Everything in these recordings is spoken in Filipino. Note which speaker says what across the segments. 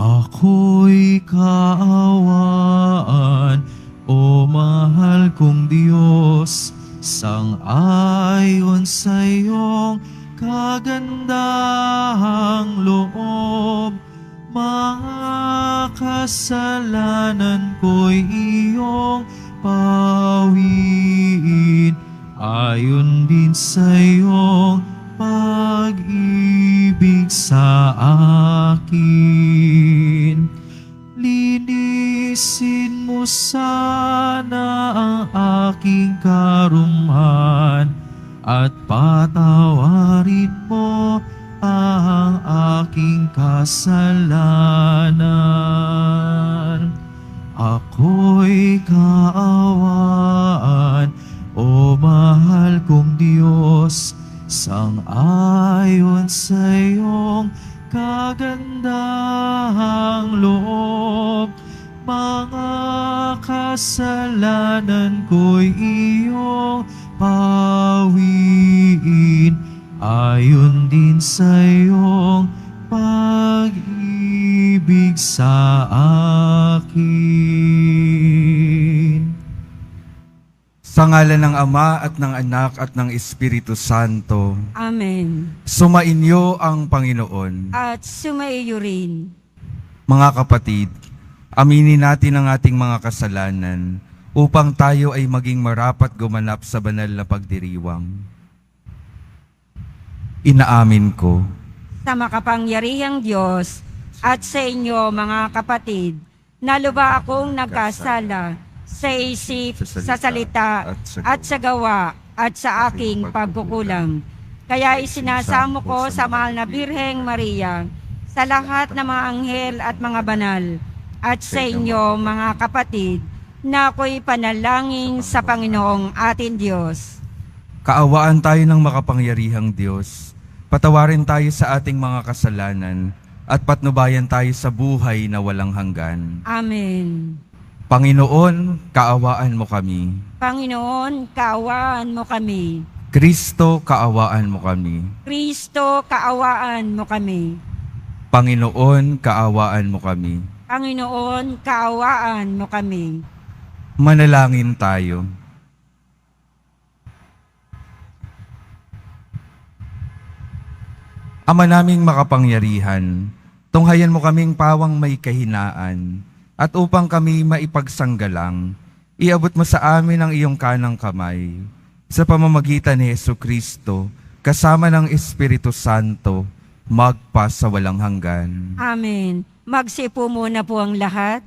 Speaker 1: Ako'y kaawaan, o mahal kong Diyos, sang-ayon sa iyong kagandahang loob. Mga kasalanan ko'y iyong pawiin, ayon din sa iyong pag-ibig sa akin. Linisin mo sana ang aking karumhan at patawarin mo ang aking kasalanan. Ako'y kaawaan, o mahal kong Diyos, sang-ayon sa iyong kagandahang loob. Mga kasalanan ko'y iyong pawiin, ayon din sa iyong pag-ibig sa akin.
Speaker 2: Sa ngalan ng Ama at ng Anak at ng Espiritu Santo.
Speaker 3: Amen.
Speaker 2: Sumainyo ang Panginoon.
Speaker 3: At sumaiyo rin.
Speaker 2: Mga kapatid, aminin natin ang ating mga kasalanan upang tayo ay maging marapat gumanap sa banal na pagdiriwang. Inaamin ko
Speaker 3: Sa makapangyarihang Diyos at sa inyo mga kapatid, na lubha akong nagkasala sa isip, sa salita, at sa gawa, at sa aking pagkukulang. Kaya isinasamo ko sa mahal na Birheng Maria, sa lahat ng mga anghel at mga banal, at sa inyo mga kapatid, na ako'y panalangin sa Panginoong ating Diyos.
Speaker 2: kaawaan tayo ng makapangyarihang Diyos. Patawarin tayo sa ating mga kasalanan at patnubayan tayo sa buhay na walang hanggan.
Speaker 3: Amen.
Speaker 2: Panginoon, kaawaan mo kami.
Speaker 3: Panginoon, kaawaan mo kami.
Speaker 2: Kristo, kaawaan mo kami.
Speaker 3: Kristo, kaawaan mo kami.
Speaker 2: Panginoon, kaawaan mo kami.
Speaker 3: Panginoon, kaawaan mo kami.
Speaker 2: Manalangin tayo. Ama naming makapangyarihan, tunghayan mo kaming pawang may kahinaan, at upang kami maipagsanggalang, iabot mo sa amin ang iyong kanang kamay, sa pamamagitan ni Jesucristo, kasama ng Espiritu Santo, magpa sa walang hanggan.
Speaker 3: Amen. Magsipo muna po ang lahat.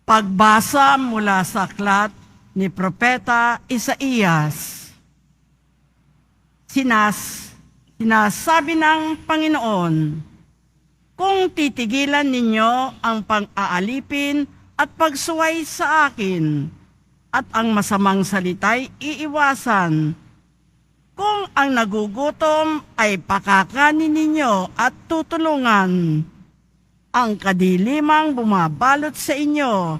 Speaker 4: Pagbasa mula sa aklat ni Propeta Isaías. Sinasabi ng Panginoon, kung titigilan ninyo ang pang-aalipin at pagsuway sa akin, at ang masamang salita'y iiwasan, kung ang nagugutom ay pakakanin ninyo at tutulungan, ang kadilimang bumabalot sa inyo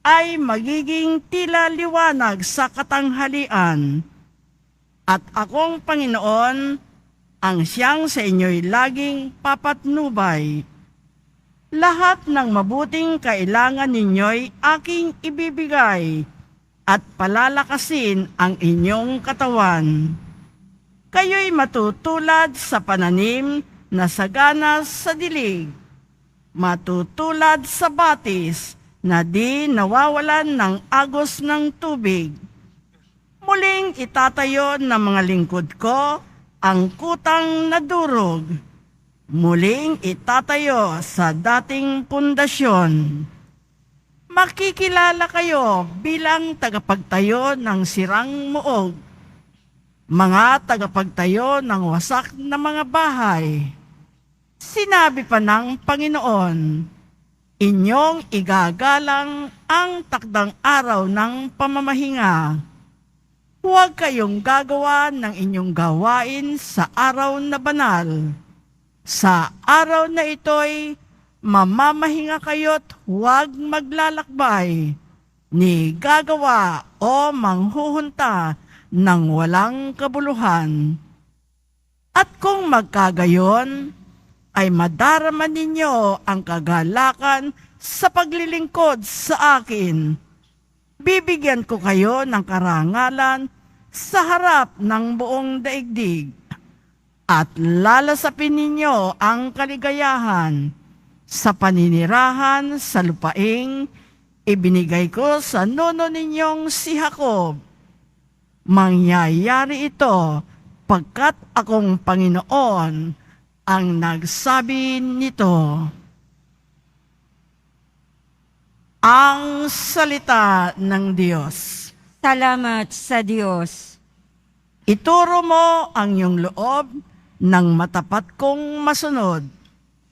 Speaker 4: ay magiging tila liwanag sa katanghalian. At akong Panginoon, ang siyang sa inyo'y laging papatnubay. Lahat ng mabuting kailangan ninyo'y aking ibibigay at palalakasin ang inyong katawan. Kayo'y matutulad sa pananim na sagana sa dilig, matutulad sa batis na di nawawalan ng agos ng tubig. Muling itatayo ng mga lingkod ko ang kutang na durog. Muling itatayo sa dating pundasyon. Makikilala kayo bilang tagapagtayo ng sirang muog, mga tagapagtayo ng wasak na mga bahay. Sinabi pa ng Panginoon, inyong igagalang ang takdang araw ng pamamahinga. Huwag kayong gagawa ng inyong gawain sa araw na banal. Sa araw na ito'y mamamahinga kayo't huwag maglalakbay. ni gagawa o manghuhunta ng walang kabuluhan. At kung magkagayon, ay madarama ninyo ang kagalakan sa paglilingkod sa akin. Bibigyan ko kayo ng karangalan sa harap ng buong daigdig at lalasapin ninyo ang kaligayahan sa paninirahan sa lupaing ibinigay ko sa nono ninyong si Jacob. Mangyayari ito pagkat akong Panginoon ang nagsabi nito. Ang salita ng Diyos.
Speaker 3: Salamat sa Diyos.
Speaker 4: Ituro mo ang iyong loob ng matapat kong masunod.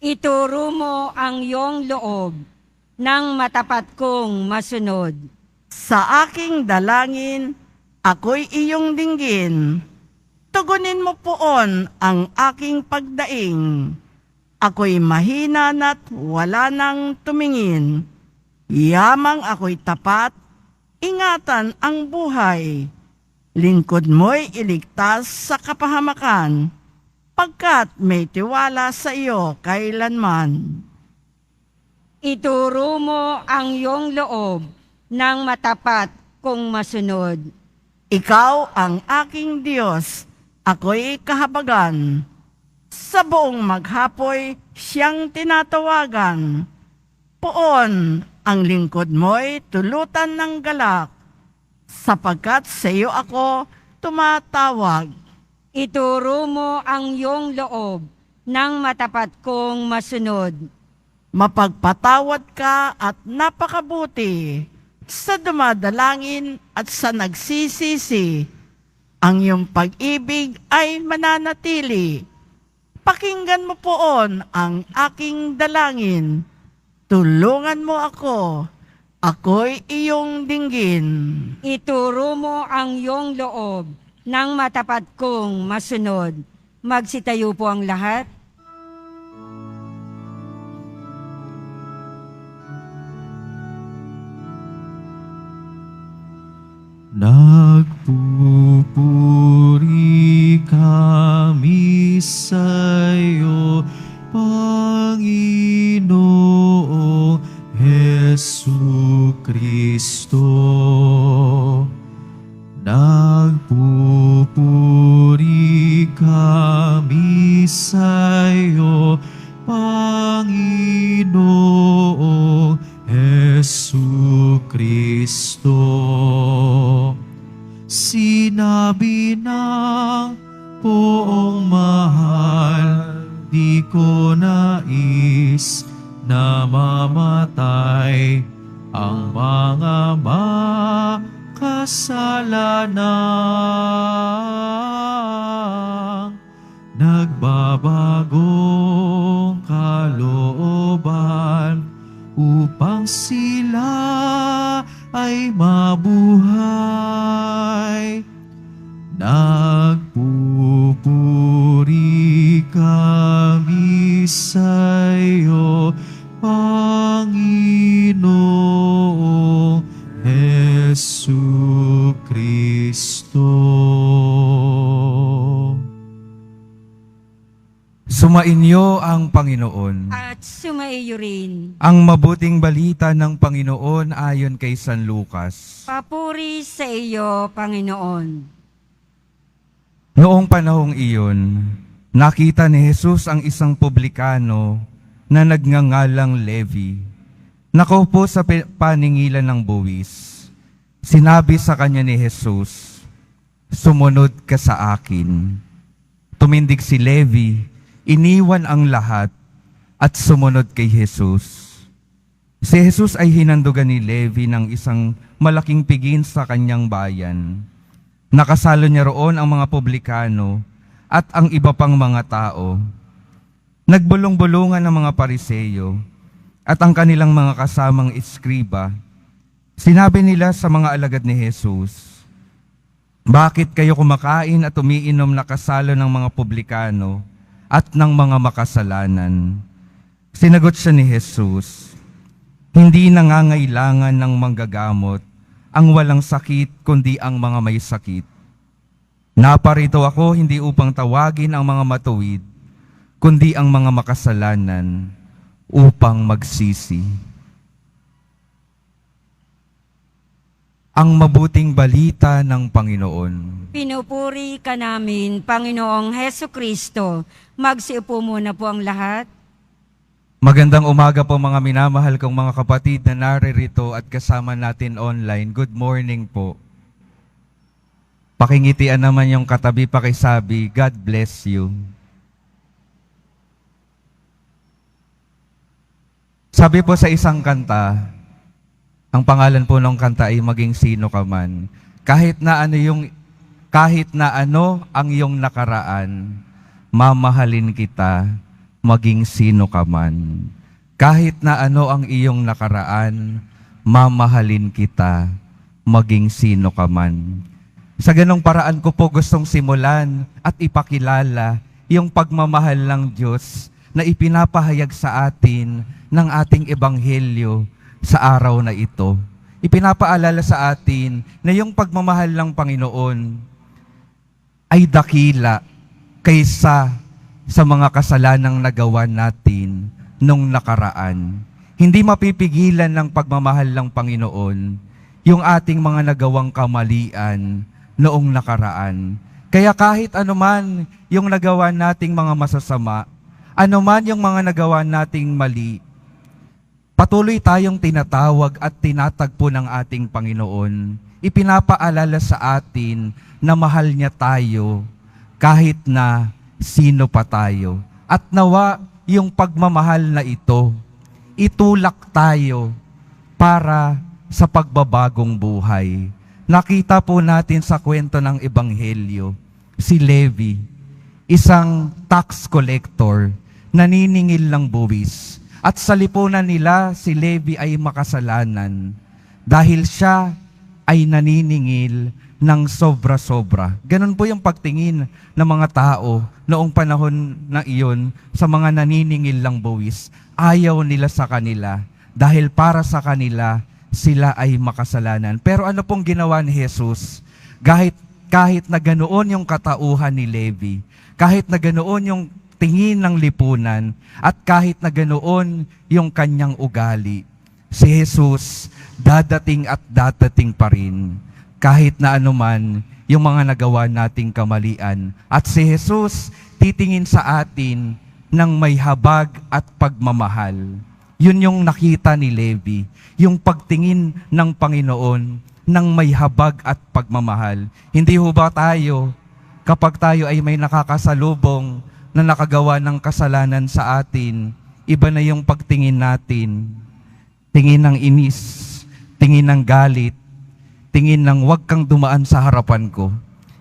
Speaker 3: Ituro mo ang iyong loob ng matapat kong masunod.
Speaker 4: Sa aking dalangin, ako'y iyong dinggin. Tugunin mo poon ang aking pagdaing. Ako'y mahina na't wala nang tumingin. Yamang ako'y tapat, ingatan ang buhay. Lingkod mo'y iligtas sa kapahamakan, pagkat may tiwala sa iyo kailanman.
Speaker 3: Ituro mo ang iyong loob ng matapat kong masunod.
Speaker 4: Ikaw ang aking Diyos, ako'y kahabagan. Sa buong maghapoy siyang tinatawagan. Poon ang lingkod mo'y tulutan ng galak, sapagkat sa iyo ako tumatawag.
Speaker 3: Ituro mo ang iyong loob ng matapat kong masunod.
Speaker 4: Mapagpatawad ka at napakabuti sa dumadalangin at sa nagsisisi. Ang iyong pag-ibig ay mananatili. Pakinggan mo poon ang aking dalangin. Tulungan mo ako, ako'y iyong dinggin.
Speaker 3: Ituro mo ang iyong loob ng matapat kong masunod. Magsitayo po ang lahat.
Speaker 1: Nagpupuri kami sa'yo, Panginoong Jesucristo. Nagpupuri kami sa'yo, Panginoong Jesucristo. Sinabi ng poong mahal, di ko nais na mamatay ang mga makasalanan. Nagbabagong kalooban upang sila ay mabuhay. Nagpupuri kami sa'yo, Panginoong Jesucristo.
Speaker 2: Sumainyo ang Panginoon.
Speaker 3: At sumaiyo rin.
Speaker 2: Ang mabuting balita ng Panginoon ayon kay San Lucas.
Speaker 3: Papuri sa iyo, Panginoon.
Speaker 2: Noong panahong iyon, nakita ni Jesus ang isang publikano na nagngangalang Levi. Nakaupo sa paningilan ng buwis. Sinabi sa kanya ni Jesus, "Sumunod ka sa akin." Tumindig si Levi, iniwan ang lahat at sumunod kay Jesus. Si Jesus ay hinandugan ni Levi ng isang malaking pigin sa kanyang bayan. Nakasalo niya roon ang mga publikano at ang iba pang mga tao. Nagbulong-bulungan ang mga Pariseyo at ang kanilang mga kasamang iskriba. Sinabi nila sa mga alagad ni Jesus, "Bakit kayo kumakain at umiinom na kasalo ng mga publikano at ng mga makasalanan?" Sinagot siya ni Jesus, Hindi nangangailangan ng manggagamot ang walang sakit, kundi ang mga may sakit. Naparito ako hindi upang tawagin ang mga matuwid, kundi ang mga makasalanan upang magsisi. Ang mabuting balita ng Panginoon.
Speaker 3: Pinupuri ka namin, Panginoong Heso Kristo. Magsiupo muna po ang lahat.
Speaker 2: Magandang umaga po mga minamahal kong mga kapatid na naririto at kasama natin online. Good morning po. Pakingitian naman yung katabi, pakisabi, God bless you. Sabi po sa isang kanta, ang pangalan po ng kanta ay Maging Sino Ka Man. Kahit na ano ang iyong nakaraan, mamahalin kita, maging sino ka man. Kahit na ano ang iyong nakaraan, mamahalin kita, maging sino ka man. Sa ganong paraan ko po gustong simulan at ipakilala yung pagmamahal ng Diyos na ipinapahayag sa atin ng ating ebanghelyo sa araw na ito. Ipinapaalala sa atin na yung pagmamahal ng Panginoon ay dakila kaysa sa mga kasalanang nagawa natin nung nakaraan. Hindi mapipigilan ng pagmamahal ng Panginoon yung ating mga nagawang kamalian noong nakaraan. Kaya kahit anuman yung nagawa nating mga masasama, anuman yung mga nagawa nating mali, patuloy tayong tinatawag at tinatagpo ng ating Panginoon. Ipinapaalala sa atin na mahal niya tayo kahit na sino pa tayo. At nawa yung pagmamahal na ito, itulak tayo para sa pagbabagong buhay. Nakita po natin sa kwento ng Ebanghelyo, si Levi, isang tax collector, naniningil ng buwis. At sa lipunan nila, si Levi ay makasalanan dahil siya ay naniningil ng sobra-sobra. Ganun po yung pagtingin ng mga tao noong panahon na iyon sa mga naniningil lang buwis. Ayaw nila sa kanila dahil para sa kanila sila ay makasalanan. Pero ano pong ginawa ni Jesus? Kahit na ganoon yung katauhan ni Levi, kahit na ganoon yung tingin ng lipunan, at kahit na ganoon yung kanyang ugali, si Jesus dadating at dadating pa rin. Kahit na anuman yung mga nagawa nating kamalian. At si Jesus titingin sa atin ng may habag at pagmamahal. Yun yung nakita ni Levi, yung pagtingin ng Panginoon ng may habag at pagmamahal. Hindi ho ba tayo, kapag tayo ay may nakakasalubong na nakagawa ng kasalanan sa atin, iba na yung pagtingin natin. Tingin ng inis, tingin ng galit, tingin ng wag kang dumaan sa harapan ko.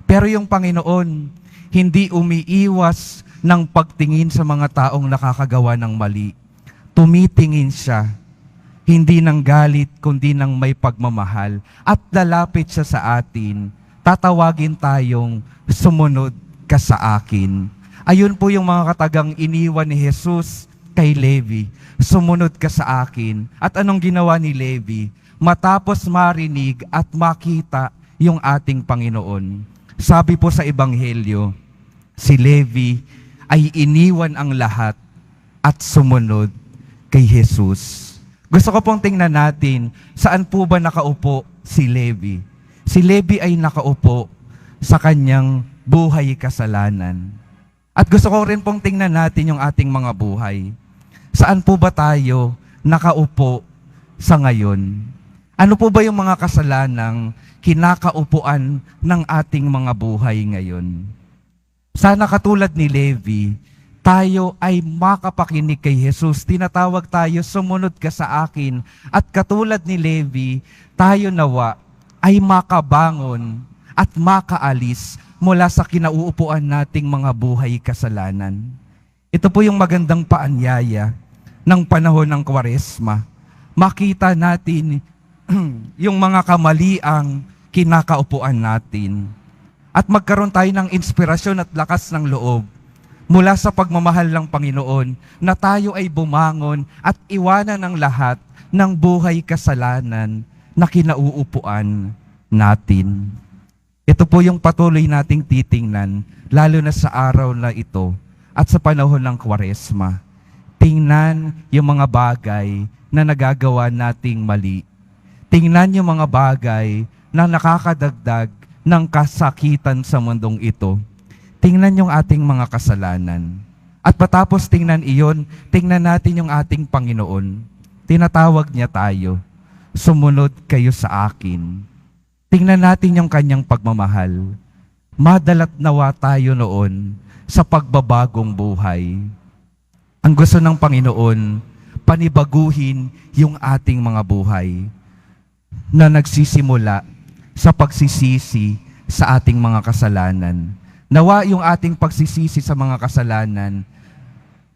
Speaker 2: Pero yung Panginoon, hindi umiiwas ng pagtingin sa mga taong nakakagawa ng mali. Tumitingin siya, hindi ng galit, kundi ng may pagmamahal. At lalapit siya sa atin, tatawagin tayong sumunod ka sa akin. Ayun po yung mga katagang iniwan ni Jesus kay Levi. Sumunod ka sa akin. At anong ginawa ni Levi? Matapos marinig at makita yung ating Panginoon. Sabi po sa Ebanghelyo, si Levi ay iniwan ang lahat at sumunod kay Jesus. Gusto ko pong tingnan natin, saan po ba nakaupo si Levi? Si Levi ay nakaupo sa kanyang buhay kasalanan. At gusto ko rin pong tingnan natin yung ating mga buhay. Saan po ba tayo nakaupo sa ngayon? Ano po ba yung mga kasalanang kinakaupuan ng ating mga buhay ngayon? Sana katulad ni Levi, tayo ay makapakinig kay Jesus. Tinatawag tayo, sumunod ka sa akin. At katulad ni Levi, tayo nawa ay makabangon at makaalis mula sa kinauupuan nating mga buhay kasalanan. Ito po yung magandang paanyaya ng panahon ng Kwaresma. Makita natin yung mga kamaliang kinakaupuan natin. At magkaroon tayo ng inspirasyon at lakas ng loob mula sa pagmamahal ng Panginoon na tayo ay bumangon at iwanan ng lahat ng buhay kasalanan na kinauupuan natin. Ito po yung patuloy nating titingnan, lalo na sa araw na ito at sa panahon ng Kwaresma. Tingnan yung mga bagay na nagagawa nating mali. Tingnan yung mga bagay na nakakadagdag ng kasakitan sa mundong ito. Tingnan yung ating mga kasalanan. At patapos tingnan iyon, tingnan natin yung ating Panginoon. Tinatawag niya tayo, sumunod kayo sa akin. Tingnan natin yung kanyang pagmamahal. Madalat nawa tayo noon sa pagbabagong buhay. Ang gusto ng Panginoon, panibaguhin yung ating mga buhay na nagsisimula sa pagsisisi sa ating mga kasalanan. Nawa yung ating pagsisisi sa mga kasalanan,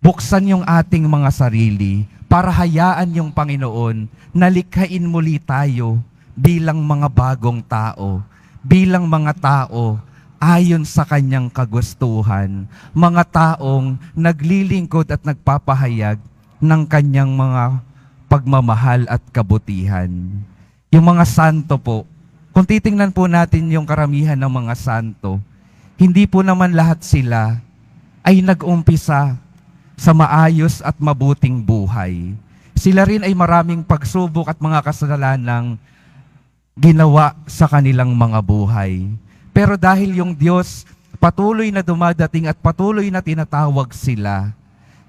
Speaker 2: buksan yung ating mga sarili para hayaan yung Panginoon na likhain muli tayo bilang mga bagong tao, bilang mga tao ayon sa kanyang kagustuhan, mga taong naglilingkod at nagpapahayag ng kanyang mga pagmamahal at kabutihan. Yung mga santo po, kung titingnan po natin yung karamihan ng mga santo, hindi po naman lahat sila ay nag-umpisa sa maayos at mabuting buhay. Sila rin ay maraming pagsubok at mga kasalanang ginawa sa kanilang mga buhay. Pero dahil yung Diyos patuloy na dumadating at patuloy na tinatawag sila,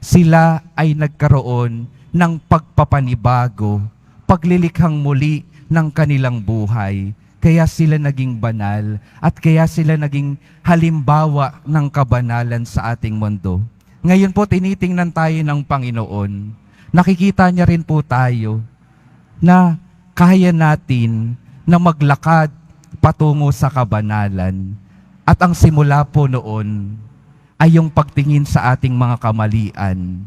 Speaker 2: sila ay nagkaroon ng pagpapanibago, paglilikhang muli ng kanilang buhay. Kaya sila naging banal at kaya sila naging halimbawa ng kabanalan sa ating mundo. Ngayon po tinitingnan tayo ng Panginoon. Nakikita niya rin po tayo na kaya natin na maglakad patungo sa kabanalan. At ang simula po noon ay yung pagtingin sa ating mga kamalian,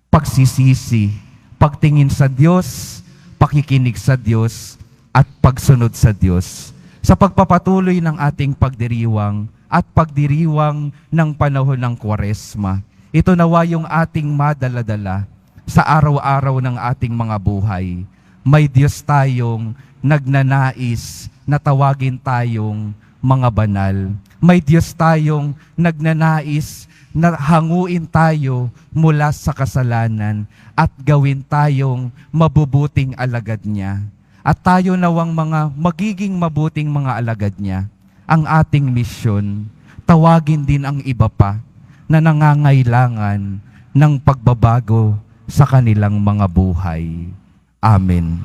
Speaker 2: pagsisisi, pagtingin sa Diyos, pakikinig sa Diyos, at pagsunod sa Diyos. Sa pagpapatuloy ng ating pagdiriwang at pagdiriwang ng panahon ng Kwaresma, ito nawa yung ating madala-dala sa araw-araw ng ating mga buhay. May Diyos tayong nagnanais na tawagin tayong mga banal. May Diyos tayong nagnanais na hanguin tayo mula sa kasalanan at gawin tayong mabubuting alagad niya. At tayo nawang mga magiging mabuting mga alagad niya. Ang ating misyon, tawagin din ang iba pa na nangangailangan ng pagbabago sa kanilang mga buhay. Amen.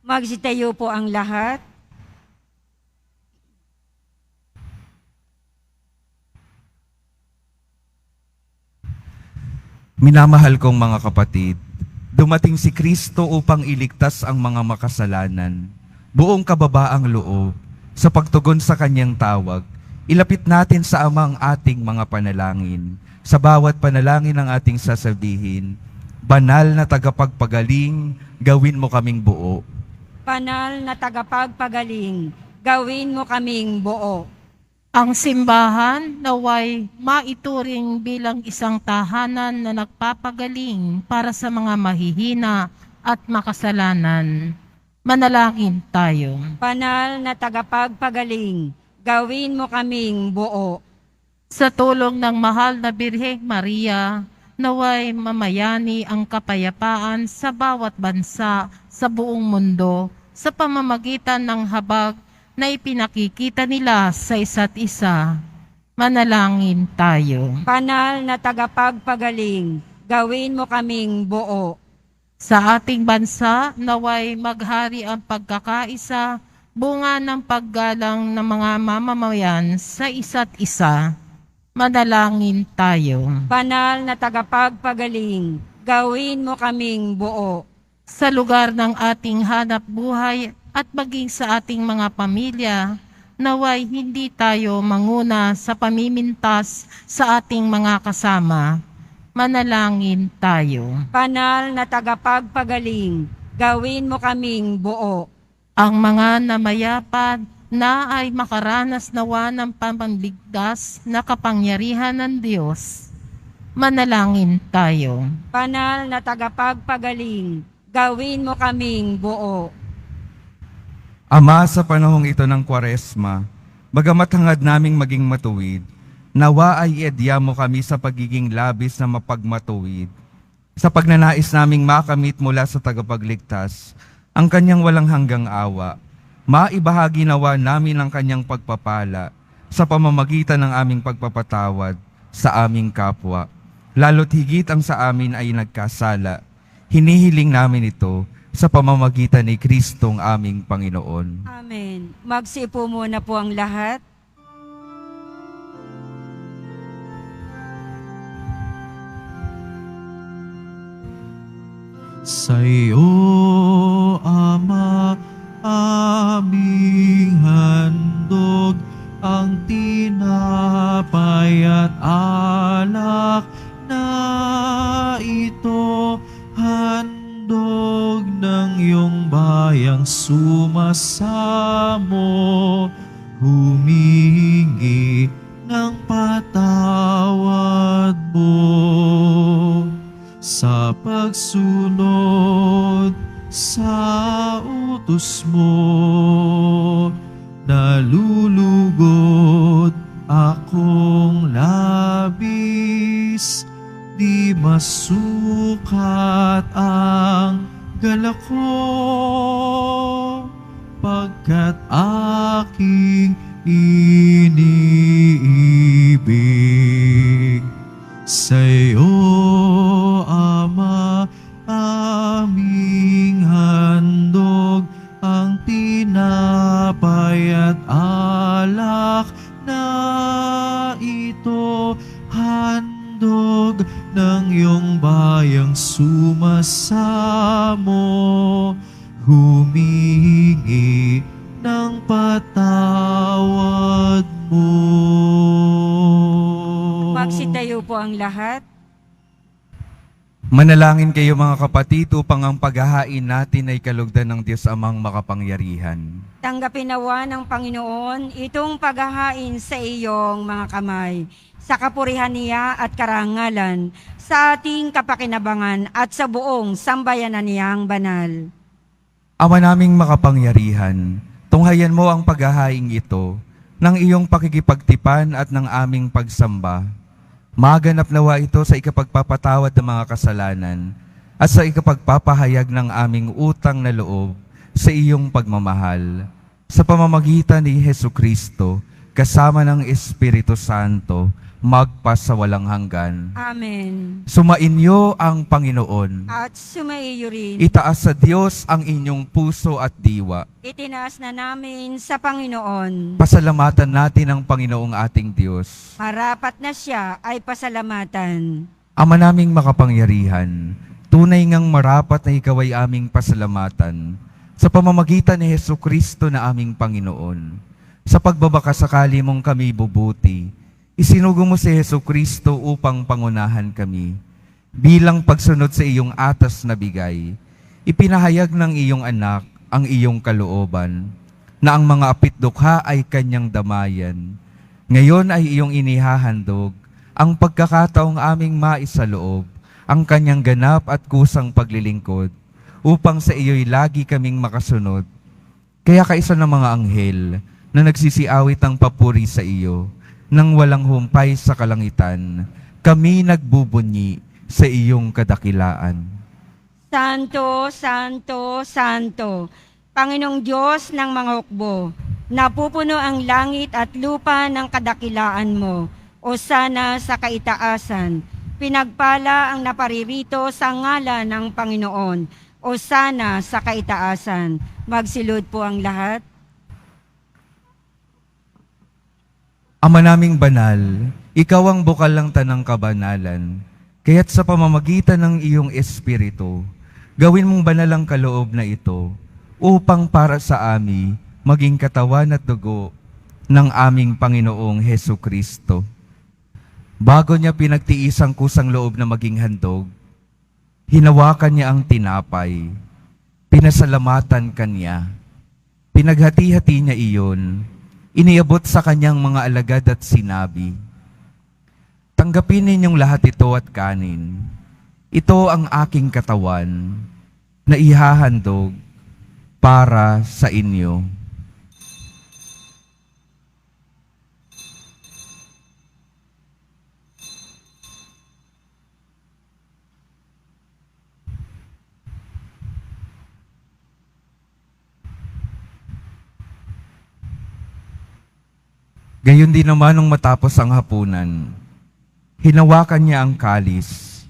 Speaker 3: Magsitayo po ang lahat.
Speaker 2: Minamahal kong mga kapatid, dumating si Kristo upang iligtas ang mga makasalanan. Buong kababaang loob, sa pagtugon sa kanyang tawag, ilapit natin sa Ama ang ating mga panalangin. Sa bawat panalangin ang ating sasabihin, banal na tagapagpagaling, gawin mo kaming buo.
Speaker 3: Banal na tagapagpagaling, gawin mo kaming buo.
Speaker 5: Ang simbahan naway maituring bilang isang tahanan na nagpapagaling para sa mga mahihina at makasalanan. Manalangin tayo.
Speaker 3: Banal na tagapagpagaling, gawin mo kaming buo.
Speaker 5: Sa tulong ng mahal na Birheng Maria, naway mamayani ang kapayapaan sa bawat bansa sa buong mundo sa pamamagitan ng habag na ipinakikita nila sa isa't isa. Manalangin tayo.
Speaker 3: Banal na tagapagpagaling, gawin mo kaming buo.
Speaker 5: Sa ating bansa, naway maghari ang pagkakaisa, bunga ng paggalang ng mga mamamayan sa isa't isa. Manalangin tayo.
Speaker 3: Banal na tagapagpagaling, gawin mo kaming buo.
Speaker 5: Sa lugar ng ating hanap buhay at maging sa ating mga pamilya, naway hindi tayo manguna sa pamimintas sa ating mga kasama. Manalangin tayo.
Speaker 3: Banal na tagapagpagaling, gawin mo kaming buo.
Speaker 5: Ang mga namayapan na ay makaranas nawa ng pamamligtas na kapangyarihan ng Diyos. Manalangin tayo.
Speaker 3: Banal na tagapagpagaling, gawin mo kaming buo.
Speaker 2: Ama, sa panahong ito ng Kwaresma, bagamat hangad naming maging matuwid, nawa ay iadya mo kami sa pagiging labis na mapagmatuwid. Sa pagnanais naming makamit mula sa tagapagligtas, ang kanyang walang hanggang awa, maibahagi nawa namin ang kanyang pagpapala sa pamamagitan ng aming pagpapatawad sa aming kapwa. Lalo't higit ang sa amin ay nagkasala. Hinihiling namin ito sa pamamagitan ni Kristong aming Panginoon.
Speaker 3: Amen. Magsipo muna po ang lahat.
Speaker 1: Sa iyo, Ama, aming handog ang tinapay at alak na ito, handog ng iyong bayang sumasamo, humingi ng patawad mo sa pagsunod sa utos mo. Nalulugod akong labis, di masukat ang galak ko, pagkat aking iniibig. Sa iyo, Ama, aming handog ang tinapay at alak na ito, handog ng iyong bayang sumasamo, humingi ng patawad mo.
Speaker 3: Magsitayo po ang lahat.
Speaker 2: Manalangin kayo mga kapatid upang ang paghahain natin ay kalugdan ng Diyos Amang makapangyarihan.
Speaker 3: Tanggapin nawa ng Panginoon itong paghahain sa iyong mga kamay, sa kapurihan niya at karangalan, sa ating kapakinabangan at sa buong sambayanan niyang banal.
Speaker 2: Ama naming makapangyarihan, tunghayan mo ang paghahaing ito ng iyong pakikipagtipan at ng aming pagsamba. Maganap nawa ito sa ikapagpapatawad ng mga kasalanan at sa ikapagpapahayag ng aming utang na loob sa iyong pagmamahal. Sa pamamagitan ni Hesukristo, kasama ng Espiritu Santo, magpasawalang hanggan.
Speaker 3: Amen.
Speaker 2: Sumainyo ang Panginoon.
Speaker 3: At sumaiyo rin.
Speaker 2: Itaas sa Diyos ang inyong puso at diwa.
Speaker 3: Itinaas na namin sa Panginoon.
Speaker 2: Pasalamatan natin ang Panginoong ating Diyos.
Speaker 3: Marapat na siya ay pasalamatan.
Speaker 2: Ama naming makapangyarihan, tunay ngang marapat na ikaw ay aming pasalamatan sa pamamagitan ni Hesukristo na aming Panginoon. Sa pagbabakasakali mong kami bubuti, isinugo mo si Hesukristo upang pangunahan kami. Bilang pagsunod sa iyong atas na bigay, ipinahayag ng iyong anak ang iyong kalooban, na ang mga apitdukha ay kanyang damayan. Ngayon ay iyong inihahandog ang pagkakataong aming maisaloob, ang kanyang ganap at kusang paglilingkod, upang sa iyo'y lagi kaming makasunod. Kaya kaisa ng mga anghel na nagsisiawit ang papuri sa iyo, nang walang humpay sa kalangitan, kami nagbubunyi sa iyong kadakilaan.
Speaker 3: Santo, Santo, Santo, Panginoong Diyos ng mga hukbo, napupuno ang langit at lupa ng kadakilaan mo, o sana sa kaitaasan. Pinagpala ang naparirito sa ngalan ng Panginoon, o sana sa kaitaasan. Magsilod po ang lahat.
Speaker 2: Ama naming banal, ikaw ang bukal ng tanang kabanalan, kaya't sa pamamagitan ng iyong Espiritu, gawin mong banal ang kaloob na ito, upang para sa amin maging katawan at dugo ng aming Panginoong Hesukristo. Bago niya pinagtiis ang kusang loob na maging handog, hinawakan niya ang tinapay, pinasalamatan kanya, pinaghati-hati niya iyon, iniabot sa kanyang mga alagad at sinabi, Tanggapin ninyong lahat ito at kanin. Ito ang aking katawan na ihahandog para sa inyo. Gayon din naman nung matapos ang hapunan, hinawakan niya ang kalis,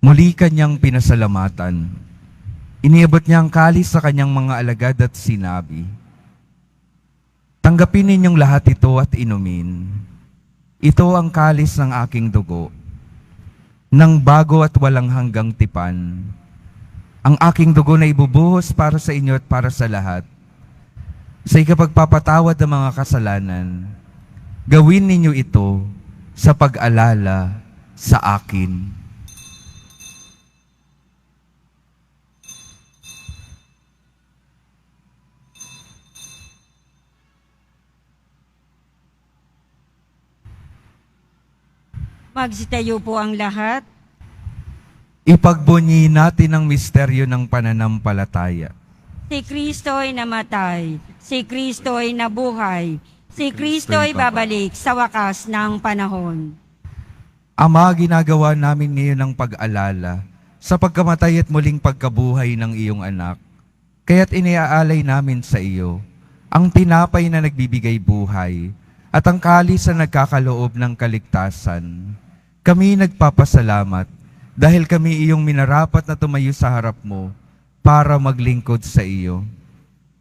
Speaker 2: muli kanyang pinasalamatan. Iniabot niya ang kalis sa kanyang mga alagad at sinabi, "Tanggapin ninyong lahat ito at inumin. Ito ang kalis ng aking dugo, ng bago at walang hanggang tipan. Ang aking dugo na ibubuhos para sa inyo at para sa lahat. Sa ikapagpapatawad ng mga kasalanan, gawin ninyo ito sa pag-alala sa akin."
Speaker 3: Magsitayo po ang lahat.
Speaker 2: Ipagbunyi natin ang misteryo ng pananampalataya.
Speaker 3: Si Kristo'y namatay, si Kristo'y nabuhay, si Kristo'y babalik sa wakas ng panahon.
Speaker 2: Ama, ginagawa namin ngayon ang pag-alala sa pagkamatay at muling pagkabuhay ng iyong anak. Kaya't iniaalay namin sa iyo ang tinapay na nagbibigay buhay at ang kalis na nagkakaloob ng kaligtasan. Kami nagpapasalamat dahil kami iyong minarapat na tumayo sa harap mo para maglingkod sa iyo.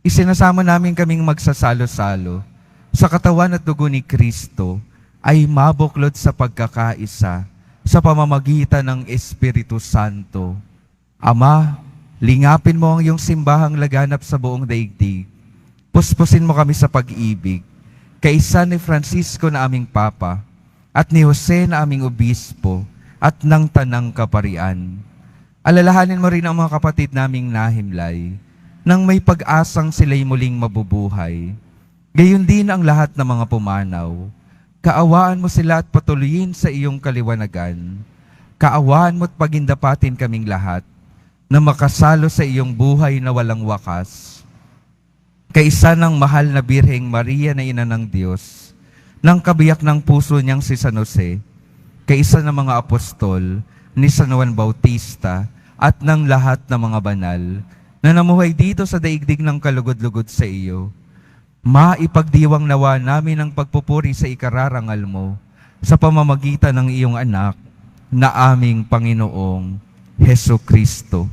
Speaker 2: Isinasama namin kaming magsasalo-salo sa katawan at dugo ni Kristo ay mabuklod sa pagkakaisa sa pamamagitan ng Espiritu Santo. Ama, lingapin mo ang iyong simbahang laganap sa buong daigdig. Puspusin mo kami sa pag-ibig, kaisa ni Francisco na aming Papa, at ni Jose na aming Obispo, at ng Tanang Kaparian. Alalahanin mo rin ang mga kapatid naming nahimlay, nang may pag-asang sila'y muling mabubuhay. Gayon din ang lahat ng mga pumanaw. Kaawaan mo sila at patuloyin sa iyong kaliwanagan. Kaawaan mo at pagindapatin kaming lahat, na makasalo sa iyong buhay na walang wakas. Kaisa ng mahal na Birheng Maria na Ina ng Diyos, ng kabiyak ng puso niyang si San Jose, kaisa ng mga apostol, ni San Juan Bautista, at ng lahat ng mga banal, na namuhay dito sa daigdig ng kalugod-lugod sa iyo. Maipagdiwang nawa namin ang pagpupuri sa ikararangal mo, sa pamamagitan ng iyong anak, na aming Panginoong Heso Kristo.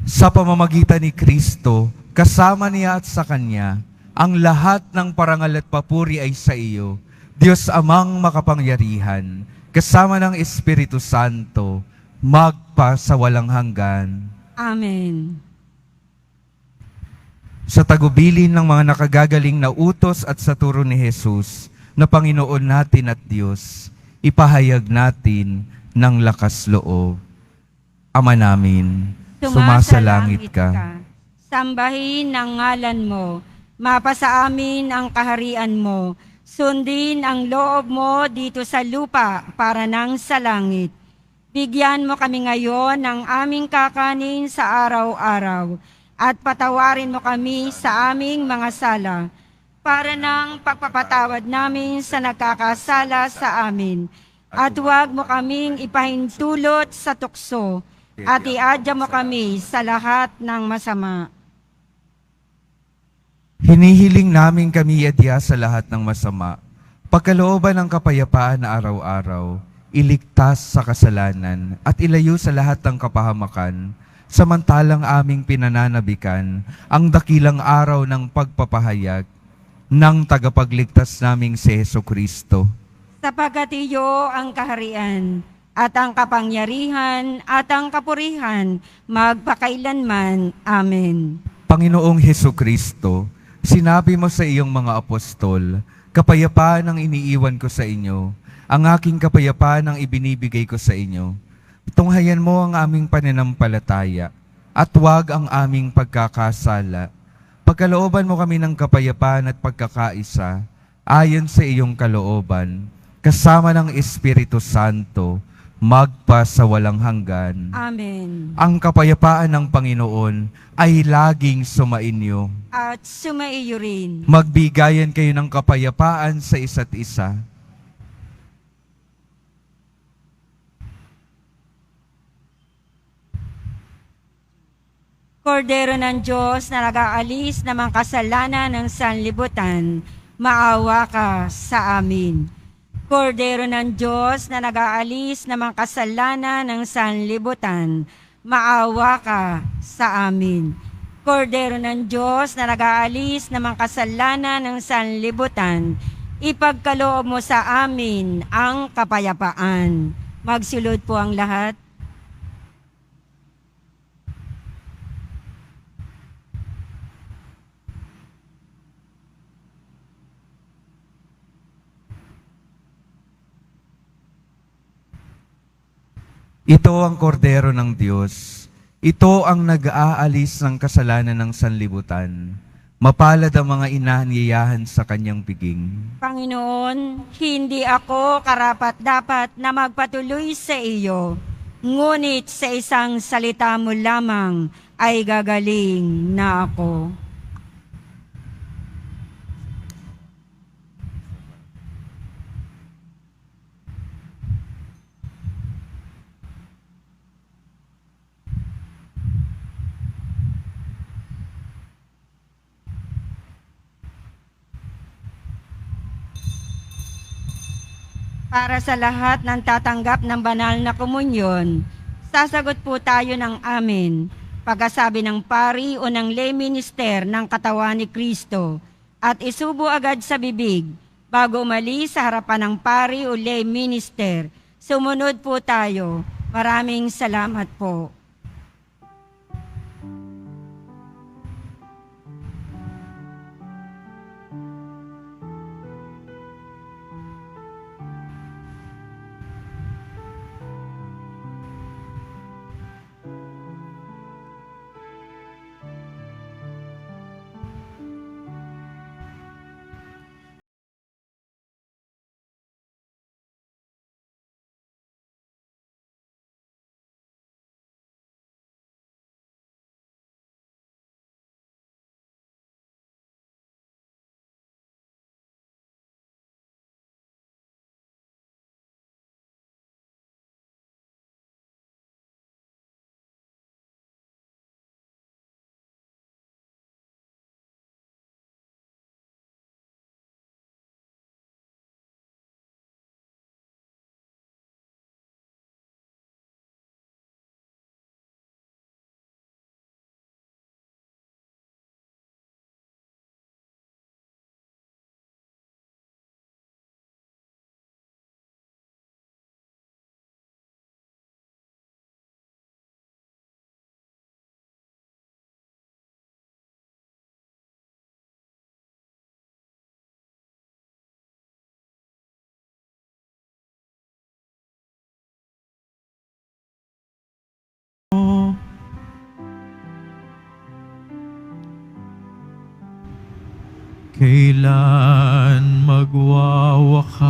Speaker 2: Sa pamamagitan ni Kristo, kasama niya at sa Kanya, ang lahat ng parangal at papuri ay sa iyo, Diyos Amang makapangyarihan, kasama ng Espiritu Santo, magpa sa walang hanggan.
Speaker 3: Amen.
Speaker 2: Sa tagubilin ng mga nakagagaling na utos at sa turo ni Jesus, na Panginoon natin at Diyos, ipahayag natin ng lakas loob. Ama namin, sumasalangit ka.
Speaker 3: Sambahin ang ngalan mo, mapasa amin ang kaharian mo, sundin ang loob mo dito sa lupa para nang sa langit. Bigyan mo kami ngayon ng aming kakanin sa araw-araw, at patawarin mo kami sa aming mga sala, para nang pagpapatawad namin sa nagkakasala sa amin. At huwag mo kaming ipahintulot sa tukso, at iadya mo kami sa lahat ng masama.
Speaker 2: Hinihiling namin kami adya sa lahat ng masama, pagkalooban ng kapayapaan na araw-araw, iligtas sa kasalanan at ilayo sa lahat ng kapahamakan, samantalang aming pinananabikan ang dakilang araw ng pagpapahayag ng tagapagligtas naming si Jesucristo.
Speaker 3: Sapagkat iyo ang kaharian, at ang kapangyarihan, at ang kapurihan, magpakailanman. Amen.
Speaker 2: Panginoong Jesucristo, sinabi mo sa iyong mga apostol, kapayapaan ang iniiwan ko sa inyo, ang aking kapayapaan ang ibinibigay ko sa inyo. Tunghayan mo ang aming pananampalataya, at huwag ang aming pagkakasala. Pagkalooban mo kami ng kapayapaan at pagkakaisa, ayon sa iyong kalooban, kasama ng Espiritu Santo, magpa sa walang hanggan.
Speaker 3: Amen.
Speaker 2: Ang kapayapaan ng Panginoon ay laging sumainyo.
Speaker 3: At sumaiyo rin.
Speaker 2: Magbigayan kayo ng kapayapaan sa isa't isa.
Speaker 3: Kordero ng Diyos na nag-aalis ng mga kasalanan ng sanlibutan, maawa ka sa amin. Kordero ng Diyos na nag-aalis ng mga kasalanan ng sanlibutan, maawa ka sa amin. Kordero ng Diyos na nag-aalis ng mga kasalanan ng sanlibutan, ipagkaloob mo sa amin ang kapayapaan. Magsulod po ang lahat.
Speaker 2: Ito ang kordero ng Diyos. Ito ang nag-aalis ng kasalanan ng sanlibutan. Mapalad ang mga inanyayahan sa kanyang piging.
Speaker 3: Panginoon, hindi ako karapat-dapat na magpatuloy sa iyo, ngunit sa isang salita mo lamang ay gagaling na ako. Para sa lahat ng tatanggap ng banal na komunyon, sasagot po tayo ng amen. Pagkasabi ng pari o ng lay minister ng katawan ni Kristo at isubo agad sa bibig bago umalis sa harapan ng pari o lay minister. Sumunod po tayo. Maraming salamat po.
Speaker 1: Kailan magwawakas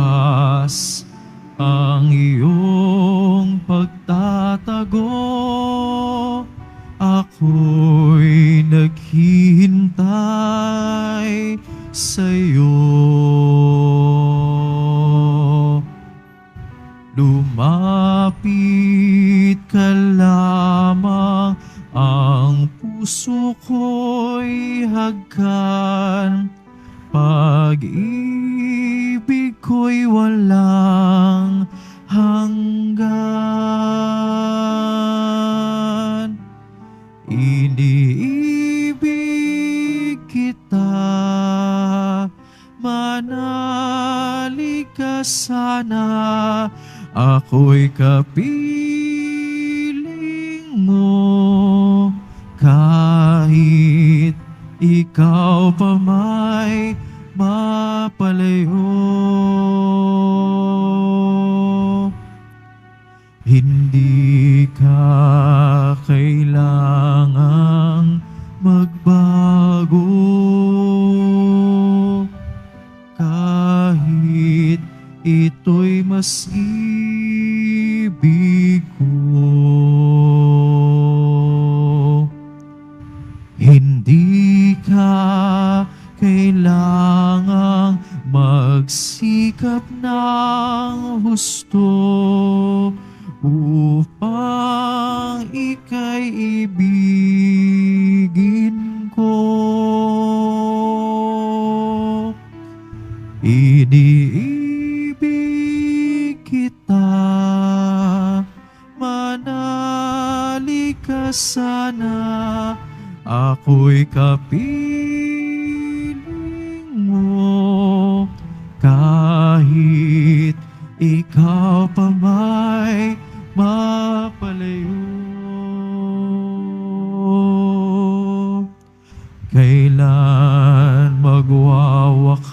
Speaker 1: ang iyong pagtatago? Ako'y naghihintay sa'yo. Lumapit ka lamang, ang puso ko'y hagkan. Pag-ibig ko'y walang hanggan. Iniibig kita, manalig ka sana. Ako'y kapiling mo, kahit ikaw pa may mapalayo. Hindi ka kailangang magbago. Kristo, upang ika'y ibigin ko. Iniibig kita, manali ka sana, ako'y kapiling mo, kahit ikaw pa may mapalayo. Kailan magwawakas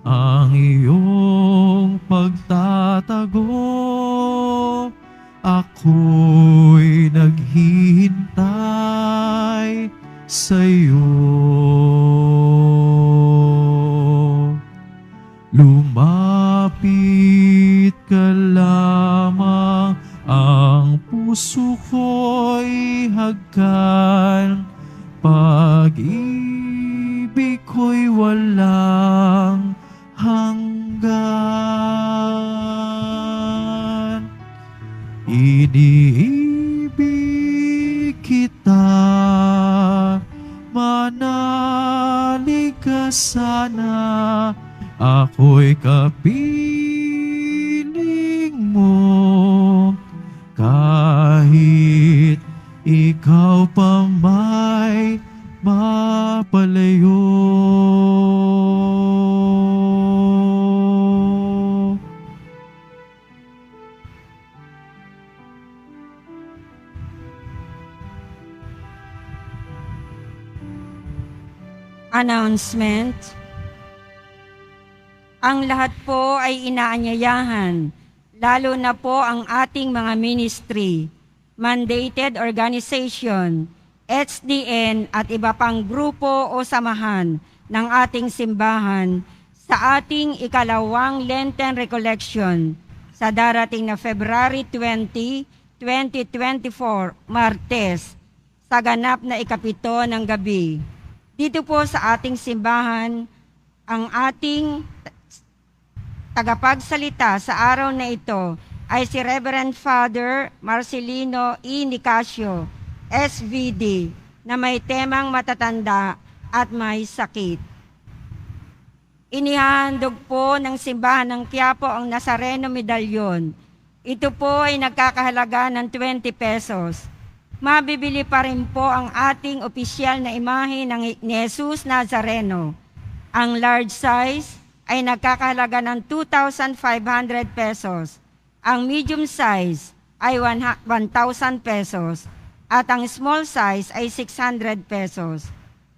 Speaker 1: ang iyong pagtatago? Ako'y naghihintay sa'yo. Lumapit ka lamang, ang puso ko'y hagkan, pag-ibig ko'y walang hanggan. Iniibig kita, manalig ka sana, ako'y kapiling mo, kahit ikaw pa may mapalayo.
Speaker 3: Announcement. Ang lahat po ay inaanyayahan, lalo na po ang ating mga ministry, mandated organization, HDN at iba pang grupo o samahan ng ating simbahan sa ating ikalawang Lenten Recollection sa darating na February 20, 2024, Martes, sa ganap na ikapito ng gabi. Dito po sa ating simbahan, ang ating tagapagsalita sa araw na ito ay si Reverend Father Marcelino E. Nicasio, SVD, na may temang matatanda at may sakit. Inihahandog po ng simbahan ng Quiapo ang Nazareno Medalyon. Ito po ay nagkakahalaga ng 20 pesos. Mabibili pa rin po ang ating opisyal na imahe ni Jesus Nazareno. Ang large size ay nagkakahalaga ng 2,500 pesos. Ang medium size ay 1,000 pesos. At ang small size ay 600 pesos.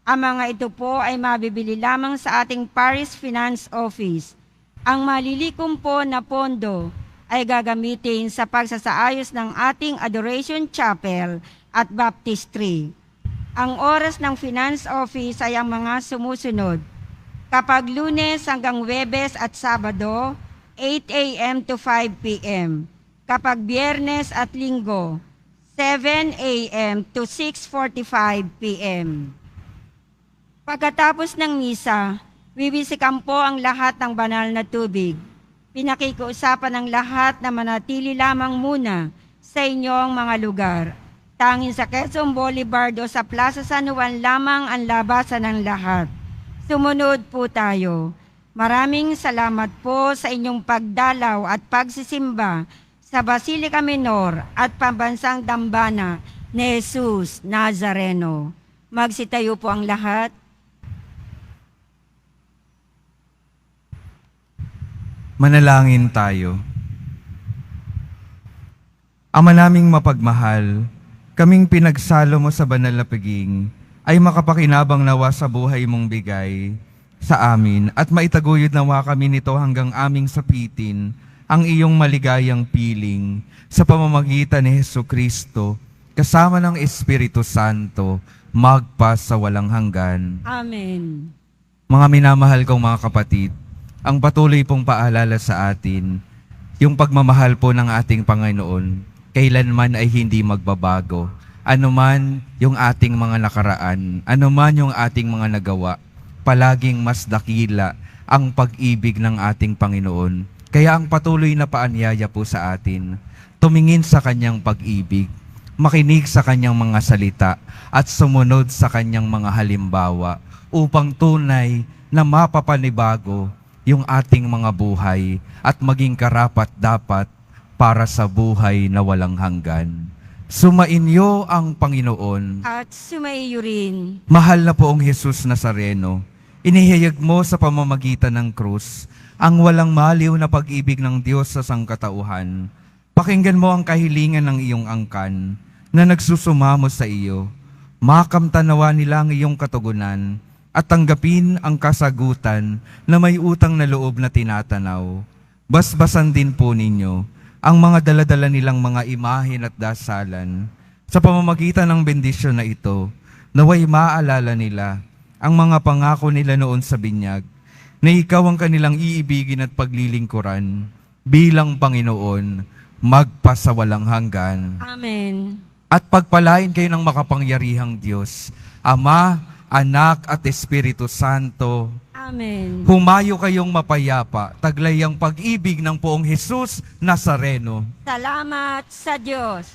Speaker 3: Ang mga ito po ay mabibili lamang sa ating Parish Finance Office. Ang malilikom po na pondo ay gagamitin sa pagsasaayos ng ating Adoration Chapel at Baptistry. Ang oras ng Finance Office ay ang mga sumusunod. Kapag Lunes hanggang Huwebes at Sabado, 8 a.m. to 5 p.m. Kapag Biyernes at Linggo, 7 a.m. to 6:45 p.m. Pagkatapos ng misa, bibisikan po ang lahat ng banal na tubig. Pinakikiusapan ng lahat na manatili lamang muna sa inyong mga lugar. Tanging sa Quezon Boulevard o sa Plaza San Juan lamang ang labasan ng lahat. Sumunod po tayo. Maraming salamat po sa inyong pagdalaw at pagsisimba sa Basilica Minor at Pambansang Dambana ni Jesus Nazareno. Magsitayo po ang lahat.
Speaker 2: Manalangin tayo. Ama naming mapagmahal, kaming pinagsalo mo sa banal na piging, ay makapakinabang nawa sa buhay mong bigay sa amin at maitaguyod nawa kami nito hanggang aming sapitin ang iyong maligayang piling sa pamamagitan ni Jesucristo kasama ng Espiritu Santo magpa sa walang hanggan.
Speaker 3: Amen.
Speaker 2: Mga minamahal kong mga kapatid, ang patuloy pong paalala sa atin, yung pagmamahal po ng ating Panginoon, kailanman ay hindi magbabago. Ano man yung ating mga nakaraan, ano man yung ating mga nagawa, palaging mas dakila ang pag-ibig ng ating Panginoon Kaya ang patuloy na paanyaya po sa atin, tumingin sa kanyang pag-ibig, makinig sa kanyang mga salita, at sumunod sa kanyang mga halimbawa upang tunay na mapapanibago yung ating mga buhay at maging karapat-dapat para sa buhay na walang hanggan. Sumainyo ang Panginoon.
Speaker 3: At sumaiyo rin.
Speaker 2: Mahal na poong Jesus Nazareno, inihayag mo sa pamamagitan ng krus ang walang maliw na pag-ibig ng Diyos sa sangkatauhan. Pakinggan mo ang kahilingan ng iyong angkan na nagsusumamo sa iyo. Makamtanawa nila ang iyong katugunan at tanggapin ang kasagutan na may utang na loob na tinatanaw. Basbasan din po ninyo ang mga daladala nilang mga imahen at dasalan. Sa pamamagitan ng bendisyon na ito, naway maalala nila ang mga pangako nila noon sa binyag, na ikaw ang kanilang iibigin at paglilingkuran bilang Panginoon, magpasawalang hanggan.
Speaker 3: Amen.
Speaker 2: At pagpalain kayo ng makapangyarihang Diyos, Ama, Anak at Espiritu Santo.
Speaker 3: Amen.
Speaker 2: Humayo kayong mapayapa, taglay ang pag-ibig ng poong Jesus Nazareno.
Speaker 3: Salamat sa Diyos.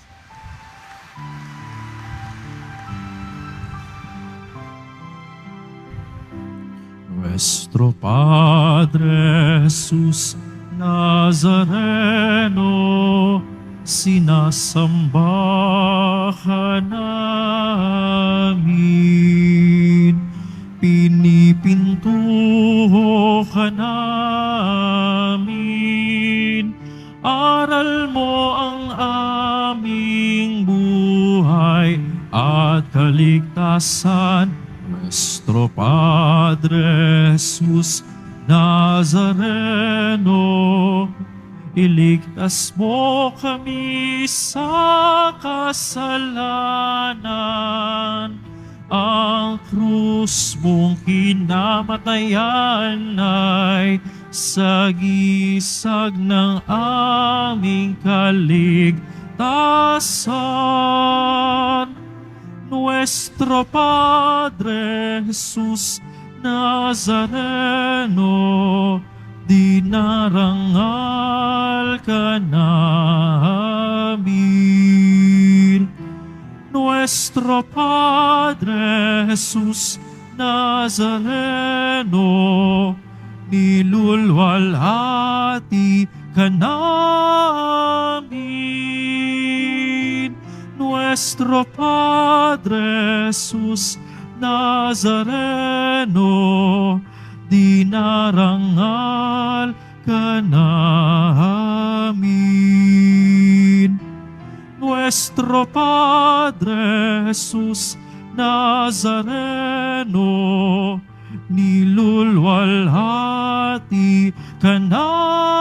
Speaker 1: Nuestro Padre Jesus Nazareno, sinasamba ka namin, pinipinto ka namin, aral mo ang aming buhay at kaligtasan. Nuestro Padre Jesus Nazareno, iligtas mo kami sa kasalanan. Ang krus mong kinamatayan ay sagisag ng aming kaligtasan. Nuestro Padre Jesus Nazareno, dinarangal ka namin. Nuestro Padre Jesus Nazareno, nilulwalhati ka namin. Nuestro Padre Jesus Nazareno, dinarangal ka namin. Nuestro Padre Jesus Nazareno, nilulwalhati ka namin.